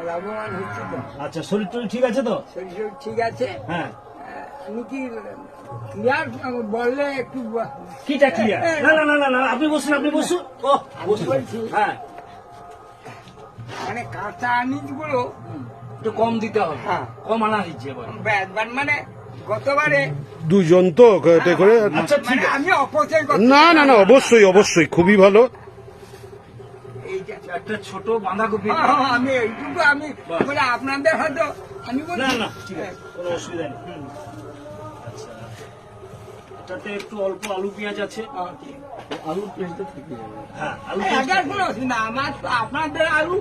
লাভবান হচ্ছে তো। আচ্ছা, শরীর টরীর ঠিক আছে তো? শরীর ঠিক আছে। হ্যাঁ, আমি কি ক্লিয়ার বললে একটু কিটা ক্লিয়ার? না না না না না, আপনি বসুন, আপনি বসুন। ও বসুন। বলছি হ্যাঁ, মানে কাঁচা আনিজগুলো একটু কম দিতে হবে। হ্যাঁ। কম আনা হচ্ছে এবার। মানে গতবারে দুজন তো এতে করে। আচ্ছা, ঠিক মানে আছে। আমি অপচয় করতে না না না, অবশ্যই অবশ্যই, খুবই ভালো। এইটা একটা ছোট বাঁধাকপি। আমি এইটুকু আমি বলে আপনাদের হয়তো আমি বলি না না, ঠিক আছে, কোনো অসুবিধা নেই। আচ্ছা, এটাতে একটু অল্প আলু পেঁয়াজ আছে। আলুর পেঁয়াজটা থেকে যাবে। হ্যাঁ, আলু এটার পেঁয়াজ কোনো অসুবিধা না, আমার তো আপনাদের আলু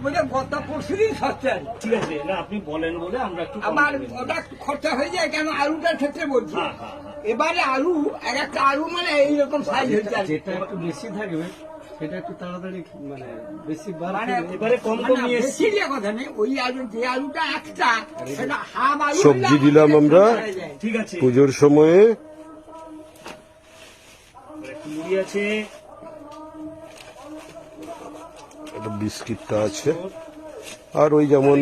বলে গত পরশুদিন সস্তা আর কি। ঠিক আছে। না, আপনি বলেন বলে আমরা একটু কম আমার করে দিই। ওটা একটু খরচা হয়ে যায় কেন আলুটার ক্ষেত্রে বলছি। হ্যাঁ, হ্যাঁ, হ্যাঁ। এবারে আলু এক একটা আলু মানে এইরকম সাইজ হচ্ছে আর কি। যেটা একটু বেশি থাকবে সেটা একটু তাড়াতাড়ি মানে বেশি বার মানে এবারে কম কম নিয়ে এসছি। বেশি দিয়ে কথা নেই, ওই আলু যে আলুটা একটা সেটা হাফ আলু সবজি দিলাম আমরা। হয়ে যায়। ঠিক আছে। পুজোর সময়ে একটু মুড়ি আছে। একটা বিস্কিটটা আছে, আর ওই যেমন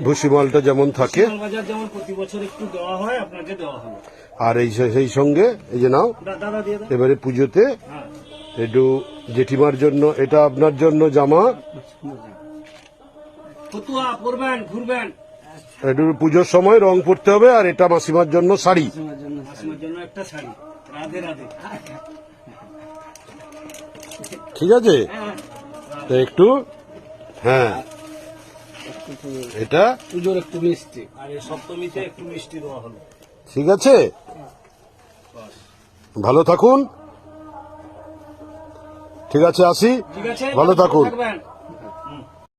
ভুসিমালটা যেমন থাকে, শিয়াল বাজার যেমন প্রতি বছর একটু দেওয়া হয়, আপনাকে দেওয়া হলো। আর এই সেই সঙ্গে এই যে নাও দাদা দিয়ে দাও। এবারে পুজোতে হ্যাঁ, একটু জেঠিমার জন্য, এটা আপনার জন্য জামা, ফতুয়া পরবেন, ঘুরবেন। একটু পুজোর সময় রং পড়তে হবে, আর এটা মাসিমার জন্য শাড়ি। মাসিমার জন্য একটা শাড়ি। রাধে রাধে। ঠিক আছে, তো একটু, হ্যাঁ এটা পুজোর একটু মিষ্টি। আর এই সপ্তমীতে একটু মিষ্টি দেওয়া হলো। ঠিক আছে। ভালো থাকুন। ঠিক আছে, আসি। ঠিক আছে, ভালো থাকুন। থাকবেন।